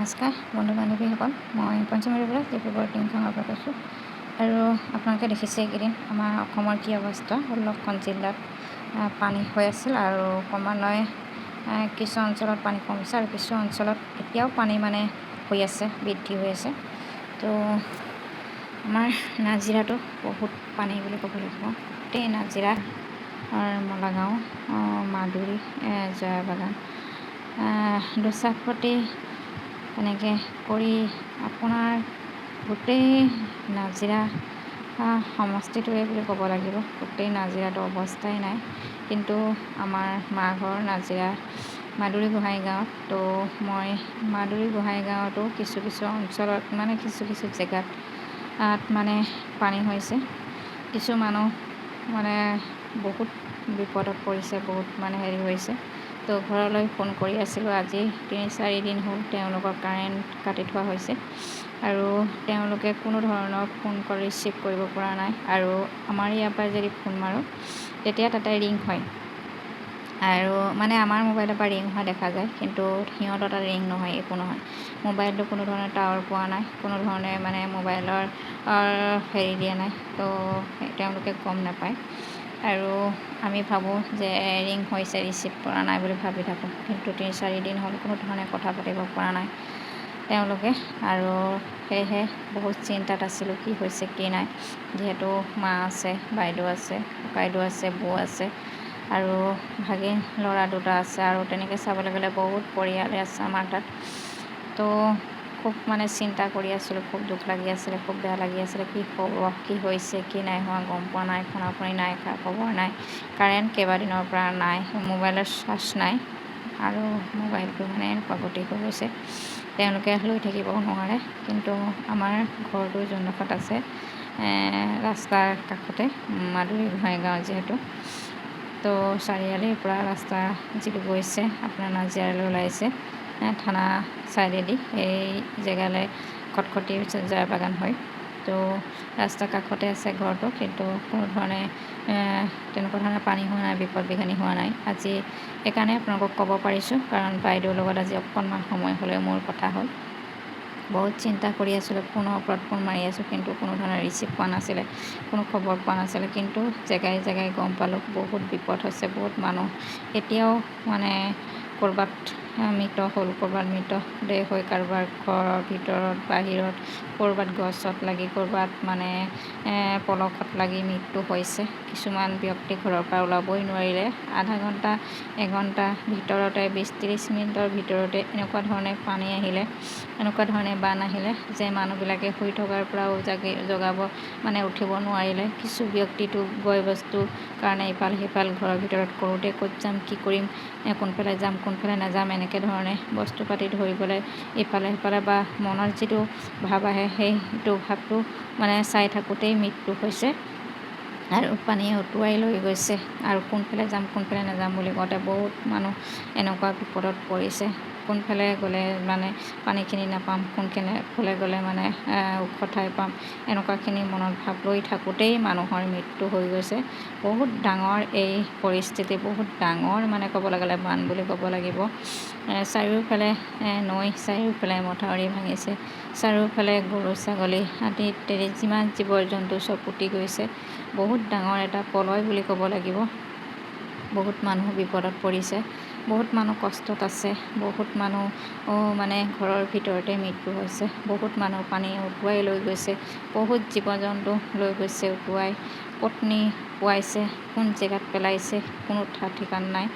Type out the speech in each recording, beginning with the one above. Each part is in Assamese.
নমস্কাৰ বন্ধু বান্ধৱীসকল, মই পঞ্চমীৰ পৰা ডিব্ৰুগড় টিংখাঙৰ পৰা কৈছোঁ। আৰু আপোনালোকে দেখিছে এইকেইদিন আমাৰ অসমৰ কি অৱস্থা। 16খন জিলাত পানী হৈ আছিল আৰু ক্ৰমান্বয়ে কিছু অঞ্চলত পানী কমিছে আৰু কিছু অঞ্চলত এতিয়াও পানী হৈ আছে, বৃদ্ধি হৈ আছে। তো আমাৰ নাজিৰাটো বহুত পানী বুলি ক'ব লাগিব। গোটেই নাজিৰা, মলাগাঁও, মাদুৰী, জয়াবাগান, দুচাকপতি এনেকৈ কৰি আপোনাৰ গোটেই নাজিৰা সমষ্টিটোৱে বুলি ক'ব লাগিব। গোটেই নাজিৰাটো অৱস্থাই নাই। কিন্তু আমাৰ মাঘৰ নাজিৰা মাদুৰী গোহাঁই গাঁৱত, তো মই মাদুৰী গোহাঁই গাঁৱতো কিছু অঞ্চলত কিছু জেগাত পানী হৈছে। কিছু মানুহ বহুত বিপদত পৰিছে, বহুত হৈছে। তো ঘৰলৈ ফোন কৰি আছিলোঁ। আজি 3-4 দিন হ'ল তেওঁলোকৰ কাৰেণ্ট কাটি থোৱা হৈছে আৰু তেওঁলোকে কোনো ধৰণৰ ফোন কল ৰিচিভ কৰিব পৰা নাই। আৰু আমাৰ ইয়াৰ পৰা যদি ফোন মাৰোঁ তেতিয়া তাতে ৰিং হয় আৰু আমাৰ মোবাইলৰ পৰা ৰিং হোৱা দেখা যায়, কিন্তু সিহঁতৰ তাত ৰিং নহয়, একো নহয়। মোবাইলটো কোনো ধৰণৰ টাৱাৰ পোৱা নাই, কোনো ধৰণে মোবাইলৰ দিয়া নাই। তো তেওঁলোকে গম নাপায় আৰু আমি ভাবোঁ যে ৰিং হৈছে, ৰিচিভ কৰা নাই বুলি ভাবি থাকোঁ। কিন্তু 3-4 দিন হ'ল কোনো ধৰণে কথা পাতিব পৰা নাই তেওঁলোকে। আৰু সেয়েহে বহুত চিন্তাত আছিলোঁ, কি হৈছে কি নাই। যিহেতু মা আছে, বাইদেউ আছে, ককাইদেউ আছে, বৌ আছে আৰু ভাগিন ল'ৰা 2টা আছে আৰু তেনেকৈ চাবলৈ গ'লে বহুত পৰিয়ালে আছে আমাৰ তাত। তো খুব চিন্তা কৰি আছিলোঁ, খুব দুখ লাগি আছিলে, খুব বেয়া লাগি আছিলে। কি হ'ব, কি হৈছে, কি নাই হোৱা গম পোৱা নাই, ফোনাফোনি নাই, খবৰ নাই। কাৰেণ্ট কেইবাদিনৰ পৰা নাই, মোবাইলৰ চাৰ্জ নাই আৰু মোবাইলটো এনেকুৱা গতি হৈ গৈছে, তেওঁলোকে লৈ থাকিব নোৱাৰে। কিন্তু আমাৰ ঘৰটো যোনডোখৰত আছে ৰাস্তাৰ কাষতে, মাদুৰী গোহাঁই গাঁও যিহেতু, তো চাৰিআলিৰ পৰা ৰাস্তা যিটো গৈছে আপোনাৰ নাজিৰালৈ ওলাইছে থানা চাইডেদি, এই জেগালৈ খটখটি জয়াবাগান হয়। তো ৰাস্তাৰ কাষতে আছে ঘৰটো, কিন্তু কোনো ধৰণে তেনেকুৱা ধৰণৰ পানী হোৱা নাই, বিপদ বিঘিনি হোৱা নাই। আজি সেইকাৰণে আপোনালোকক ক'ব পাৰিছোঁ, কাৰণ বাইদেউৰ লগত আজি অকণমান সময় হ'লেও মোৰ কথা হ'ল। বহুত চিন্তা কৰি আছিলোঁ, ফোনৰ ওপৰত ফোন মাৰি আছোঁ, কিন্তু কোনো ধৰণৰ ৰিচিভ পোৱা নাছিলে, কোনো খবৰ পোৱা নাছিলে। কিন্তু জেগাই গম পালোঁ বহুত বিপদ হৈছে, বহুত মানুহ এতিয়াও ক'ৰবাত মৃত হ'ল, ক'ৰবাত মৃতদেহ হৈ কাৰোবাৰ ঘৰৰ ভিতৰত বাহিৰত, ক'ৰবাত গছত লাগি, ক'ৰবাত পলসত লাগি মৃত্যু হৈছে। কিছুমান ব্যক্তি ঘৰৰ পৰা ওলাবই নোৱাৰিলে। আধা ঘণ্টা, 1 ঘণ্টা ভিতৰতে, 20-30 মিনিটৰ ভিতৰতে এনেকুৱা ধৰণে পানী আহিলে, এনেকুৱা ধৰণে বান আহিলে যে মানুহবিলাকে শুই থকাৰ পৰাও জগাব উঠিব নোৱাৰিলে। কিছু ব্যক্তিটো বয় বস্তুৰ কাৰণে ইফাল সিফাল ঘৰৰ ভিতৰত কৰোঁতে ক'ত যাম, কি কৰিম, কোনফালে যাম, কোনফালে নাযাম, এনেকৈ ধৰণে বস্তু পাতি ধৰিবলৈ ইফালে সিফালে বা মনত যিটো ভাৱ আহে সেইটো ভাৱটো চাই থাকোঁতেই মৃত্যু হৈছে আৰু পানীয়ে উটুৱাই লৈ গৈছে। আৰু কোনফালে যাম, কোনফালে নাযাম বুলি কওঁতে বহুত মানুহ এনেকুৱা বিপদত পৰিছে। কোনফালে গ'লে পানীখিনি নাপাম, কোনফালে গ'লে ওখ ঠাই পাম, এনেকুৱাখিনি মনত ভাৱ লৈ থাকোঁতেই মানুহৰ মৃত্যু হৈ গৈছে। বহুত ডাঙৰ এই পৰিস্থিতি, বহুত ডাঙৰ ক'ব গ'লে বান বুলি ক'ব লাগিব। চাৰিওফালে নৈ, চাৰিওফালে মথাউৰি ভাঙিছে, চাৰিওফালে গৰু ছাগলী আদি ইত্যাদি যিমান জীৱ জন্তু চব উটি গৈছে। বহুত ডাঙৰ এটা প্ৰলয় বুলি ক'ব লাগিব। বহুত মানুহ বিপদত পৰিছে, বহুত মানুহ কষ্টত আছে, বহুত মানুহ ঘৰৰ ভিতৰতে মৃত্যু হৈছে, বহুত মানুহ পানীয়ে উটুৱাই লৈ গৈছে, বহুত জীৱ জন্তু লৈ গৈছে উটুৱাই। ক'ত নি পোৱাইছে, কোন জেগাত পেলাইছে, কোনো ঠিকান নাই।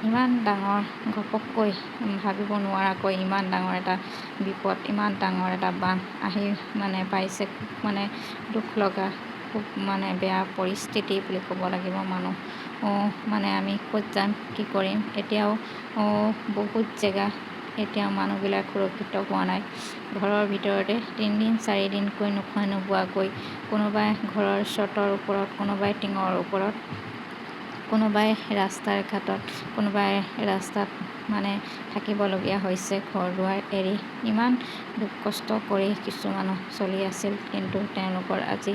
ইমান ডাঙৰ, ঘপককৈ ভাবিব নোৱাৰাকৈ ইমান ডাঙৰ এটা বিপদ, ইমান ডাঙৰ এটা বান আহি পাইছে। খুব দুখ লগা, খুব বেয়া পৰিস্থিতি বুলি ক'ব লাগিব। মানুহ আমি ক'ত যাম, কি কৰিম। এতিয়াও বহুত জেগা এতিয়াও মানুহবিলাক সুৰক্ষিত হোৱা নাই। ঘৰৰ ভিতৰতে 3 দিন 4 দিনকৈ নোখোৱা নোবোৱাকৈ, কোনোবাই ঘৰৰ চটৰ ওপৰত, কোনোবাই টিঙৰ ওপৰত, কোনোবাই ৰাস্তাৰ ঘাটত, কোনোবাই ৰাস্তাত থাকিবলগীয়া হৈছে ঘৰ দুৱাৰ এৰি। ইমান দুখ কষ্ট কৰি কিছু মানুহ চলি আছিল, কিন্তু তেওঁলোকৰ আজি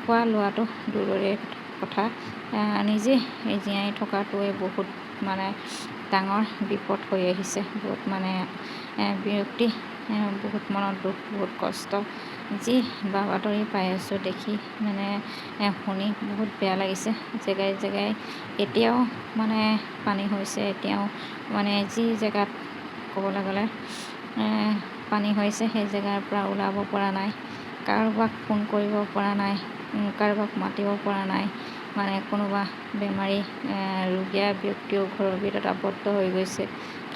খোৱা লোৱাটো দূৰৰে কথা, নিজে জীয়াই থকাটোৱে বহুত ডাঙৰ বিপদ হৈ আহিছে। বহুত মানে বিৰক্তি, বহুত মনত দুখ, বহুত কষ্ট, যি বাতৰি পাই আছোঁ দেখি মানে শুনি বহুত বেয়া লাগিছে। জেগাই জেগাই এতিয়াও মানে পানী হৈছে। এতিয়াও মানে যি জেগাত ক'বলৈ গ'লে পানী হৈছে সেই জেগাৰ পৰা ওলাব পৰা নাই, কাৰোবাক ফোন কৰিব পৰা নাই, কাৰোবাক মাতিব পৰা নাই। মানে কোনোবা বেমাৰী ৰোগীয়া ব্যক্তিও ঘৰৰ ভিতৰত আবদ্ধ হৈ গৈছে,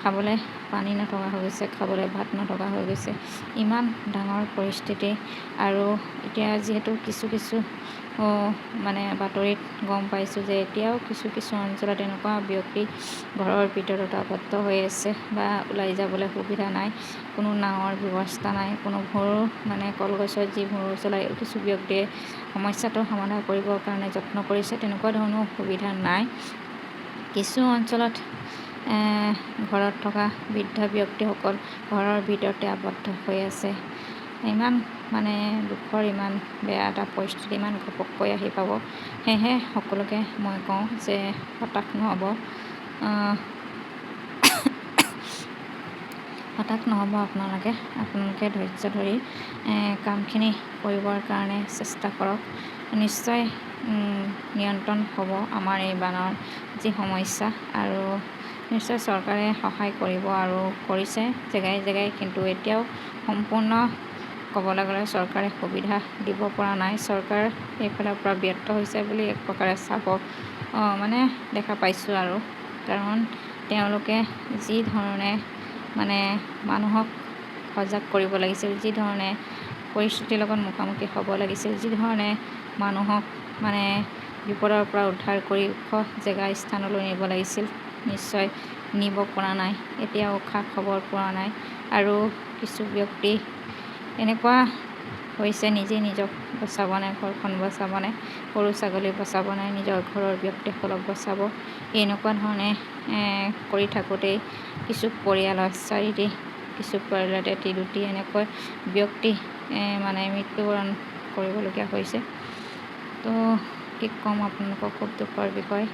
খাবলৈ পানী নথকা হৈ গৈছে, খাবলৈ ভাত নথকা হৈ গৈছে। ইমান ডাঙৰ পৰিস্থিতি। আৰু এতিয়া যিহেতু কিছু মানে বাতৰিত গম পাইছোঁ যে এতিয়াও কিছু অঞ্চলত এনেকুৱা ব্যক্তি ঘৰৰ ভিতৰত আবদ্ধ হৈ আছে বা ওলাই যাবলৈ সুবিধা নাই, কোনো নাৱৰ ব্যৱস্থা নাই, কোনো ভোৰ মানে কলগছত যি ভোৰ চলাই কিছু ব্যক্তিয়ে সমস্যাটো সমাধান কৰিবৰ কাৰণে যত্ন কৰিছে, তেনেকুৱা ধৰণৰ সুবিধা নাই। কিছু অঞ্চলত ঘৰত থকা বৃদ্ধ ব্যক্তিসকল ঘৰৰ ভিতৰতে আবদ্ধ হৈ আছে। ইমান মানে দুখৰ, ইমান বেয়া এটা পৰিস্থিতি ইমান ঘপককৈ আহি পাব। সেয়েহে সকলোকে মই কওঁ যে হতাশ নহ'ব, আপোনালোকে ধৈৰ্য ধৰি কামখিনি কৰিবৰ কাৰণে চেষ্টা কৰক। নিশ্চয় নিয়ন্ত্ৰণ হ'ব আমাৰ এই বানৰ যি সমস্যা, আৰু নিশ্চয় চৰকাৰে সহায় কৰিব আৰু কৰিছে জেগাই জেগাই। কিন্তু এতিয়াও সম্পূৰ্ণ ক'বলৈ গ'লে চৰকাৰে সুবিধা দিব পৰা নাই। চৰকাৰ এইফালৰ পৰা ব্যৰ্থ হৈছে বুলি এক প্ৰকাৰে মানে দেখা পাইছোঁ। আৰু কাৰণ তেওঁলোকে যি ধৰণে মানে মানুহক সজাগ কৰিব লাগিছিল, যি ধৰণে পৰিস্থিতিৰ লগত মুখামুখি হ'ব লাগিছিল, যি ধৰণে মানুহক মানে বিপদৰ পৰা উদ্ধাৰ কৰি ওখ জেগা স্থানলৈ নিব লাগিছিল, নিশ্চয় নিব পৰা নাই। এতিয়াও খা খবৰ পোৱা নাই। আৰু কিছু ব্যক্তি এনেকুৱা হৈছে, নিজে নিজক বচাবনে, ঘৰখন বচাবনে, গৰু ছাগলী বচাবনে, নিজৰ ঘৰৰ ব্যক্তিসকলক বচাব, এনেকুৱা ধৰণে কৰি থাকোঁতেই কিছু পৰিয়ালৰ 4টি, কিছু পৰিয়ালত 1টি 2টি এনেকৈ ব্যক্তি মানে মৃত্যুবৰণ কৰিবলগীয়া হৈছে। তো কি ক'ম আপোনালোকক, খুব দুখৰ বিষয়।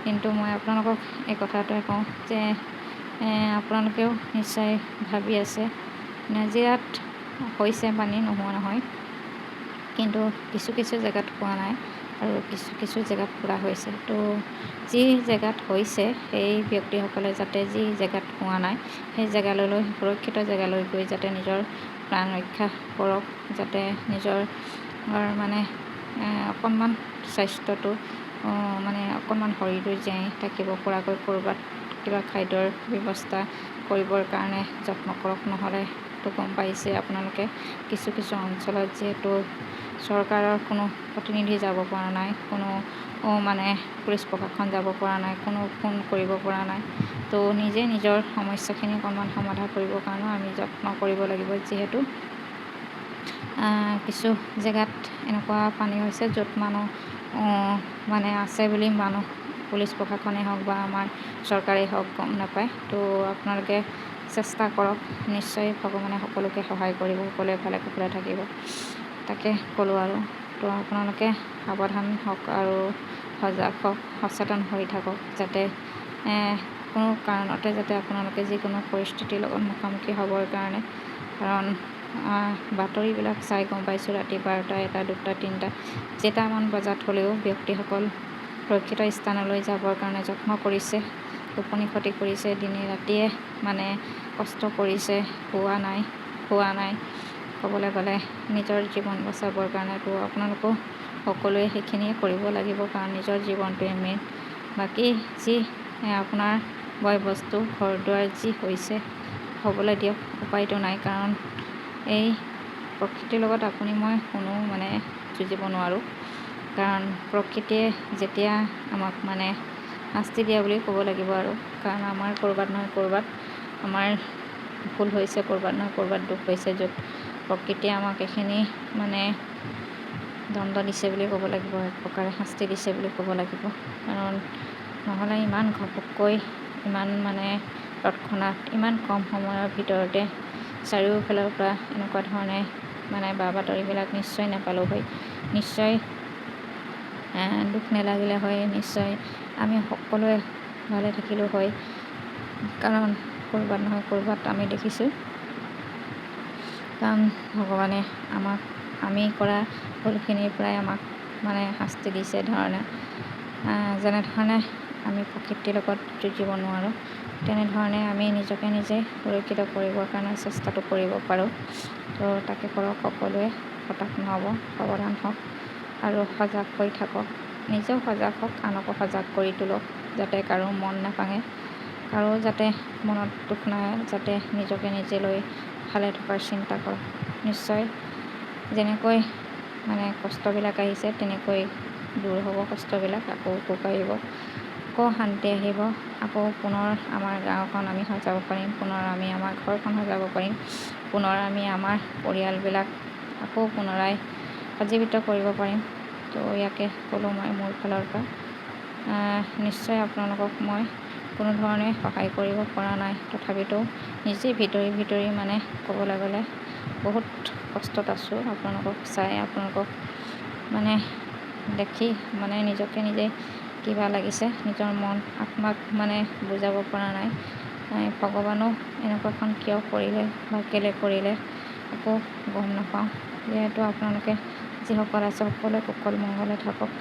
কিন্তু মই আপোনালোকক এই কথাটোৱে কওঁ যে আপোনালোকেও নিশ্চয় ভাবি আছে, নাজিৰাত হৈছে পানী, নোহোৱা নহয়, কিন্তু কিছু জেগাত হোৱা নাই আৰু কিছু জেগাত পুৰা হৈছে। তো যি জেগাত হৈছে সেই ব্যক্তিসকলে যাতে যি জেগাত হোৱা নাই সেই জেগালৈ, সুৰক্ষিত জেগালৈ গৈ যাতে নিজৰ প্ৰাণ ৰক্ষা কৰক, যাতে নিজৰ মানে অকণমান স্বাস্থ্যটো মানে অকণমান শৰীৰটো জীয়াই থাকিব পৰাকৈ ক'ৰবাত কিবা খাদ্যৰ ব্যৱস্থা কৰিবৰ কাৰণে যত্ন কৰক। নহ'লেতো গম পাইছে আপোনালোকে, কিছু অঞ্চলত যিহেতু চৰকাৰৰ কোনো প্ৰতিনিধি যাব পৰা নাই, কোনো মানে পুলিচ প্ৰশাসন যাব পৰা নাই, কোনো ফোন কৰিব পৰা নাই। তো নিজে নিজৰ সমস্যাখিনি অকণমান সমাধান কৰিবৰ কাৰণেও আমি যত্ন কৰিব লাগিব। যিহেতু কিছু জেগাত এনেকুৱা পানী হৈছে য'ত মানুহ মানে আছে বুলি মানুহ পুলিচ প্ৰশাসনেই হওক বা আমাৰ চৰকাৰেই হওক গম নাপায়। তো আপোনালোকে চেষ্টা কৰক, নিশ্চয় ভগৱানে সকলোকে সহায় কৰিব, সকলোৱে ভালে কুশলে থাকিব, তাকে ক'লোঁ। আৰু তো আপোনালোকে সাৱধান হওক আৰু সজাগ হওক, সচেতন হৈ থাকক, যাতে কোনো কাৰণতে যাতে আপোনালোকে যিকোনো পৰিস্থিতিৰ লগত মুখামুখি হ'বৰ কাৰণে। কাৰণ বাতৰিবিলাক চাই গম পাইছোঁ, ৰাতি 12টা, 1টা, 2টা, 3টা, যেটামান বজাত হ'লেও ব্যক্তিসকল সুৰক্ষিত স্থানলৈ যাবৰ কাৰণে যত্ন কৰিছে, টোপনি ক্ষতি কৰিছে, দিনে ৰাতিয়ে মানে কষ্ট কৰিছে, খোৱা নাই ক'বলৈ গ'লে নিজৰ জীৱন বচাবৰ কাৰণে। তো আপোনালোকেও সকলোৱে সেইখিনিয়ে কৰিব লাগিব, কাৰণ নিজৰ জীৱনটোৱে মেইন। বাকী যি আপোনাৰ বয় বস্তু, ঘৰ দুৱাৰ যি হৈছে হ'বলৈ দিয়ক, উপায়তো নাই। কাৰণ এই প্ৰকৃতিৰ লগত আপুনি মই কোনো মানে যুঁজিব নোৱাৰোঁ। কাৰণ প্ৰকৃতিয়ে যেতিয়া আমাক মানে শাস্তি দিয়া বুলি ক'ব লাগিব। আৰু কাৰণ আমাৰ ক'ৰবাত নহয় ক'ৰবাত আমাৰ ভুল হৈছে, ক'ৰবাত নহয় ক'ৰবাত দুখ হৈছে, য'ত প্ৰকৃতিয়ে আমাক এইখিনি মানে দণ্ড দিছে বুলি ক'ব লাগিব, এক প্ৰকাৰে শাস্তি দিছে বুলি ক'ব লাগিব। কাৰণ নহ'লে ইমান ঘপককৈ, ইমান মানে তৎক্ষণাত, ইমান কম সময়ৰ ভিতৰতে চাৰিওফালৰ পৰা এনেকুৱা ধৰণে মানে বাতৰিবিলাক নিশ্চয় নাপালোঁ হয়, নিশ্চয় দুখ নেলাগিলে হয়, নিশ্চয় আমি সকলোৱে ভালে থাকিলোঁ হয়। কাৰণ ক'ৰবাত নহয় ক'ৰবাত আমি দেখিছোঁ, কাৰণ ভগৱানে আমি কৰা ভুলখিনিৰ পৰাই আমাক শাস্তি দিছে যেনেধৰণে আমি প্ৰকৃতিৰ লগত যুঁজিব নোৱাৰোঁ, তেনেধৰণে আমি নিজকে নিজে সুৰক্ষিত কৰিবৰ কাৰণে চেষ্টাটো কৰিব পাৰোঁ। তো তাকে কৰক, সকলোৱে হতাশ নহ'ব, সাৱধান হওক আৰু সজাগ হৈ থাকক। নিজেও সজাগ হওক, আনকো সজাগ কৰি তোলক, যাতে কাৰো মন নাভাঙে, কাৰো যাতে মনত দুখ নাহে, যাতে নিজকে নিজে লৈ ভালে থকাৰ চিন্তা কৰক। নিশ্চয় যেনেকৈ কষ্টবিলাক আহিছে তেনেকৈ দূৰ হ'ব কষ্টবিলাক, আকৌ সুখ আহিব, আকৌ শান্তি আহিব, আকৌ পুনৰ আমাৰ গাঁওখন আমি সজাব পাৰিম, পুনৰ আমি আমাৰ ঘৰখন সজাব পাৰিম, পুনৰ আমি আমাৰ পৰিয়ালবিলাক আকৌ পুনৰাই সজীৱিত কৰিব পাৰিম। তো ইয়াকে ক'লোঁ মই মোৰ ফালৰ পৰা। নিশ্চয় আপোনালোকক মই কোনো ধৰণে সহায় কৰিব পৰা নাই, তথাপিতো নিজে ভিতৰি ক'বলৈ গ'লে বহুত কষ্টত আছোঁ। আপোনালোকক চাই, আপোনালোকক দেখি নিজকে নিজে কিবা লাগিছে, নিজৰ মন আত্মাক বুজাব পৰা নাই। ভগৱানো এনেকুৱাখন কিয় কৰিলে বা কেলৈ কৰিলে একো গম নাপাওঁ। যিহেতু আপোনালোকে যিসকল আছে সকলোৱে কুশল মংগলে থাকক,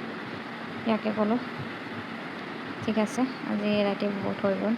ইয়াকে ক'লোঁ। ঠিক আছে, আজি ৰাতি বহুত হৈ গ'ল।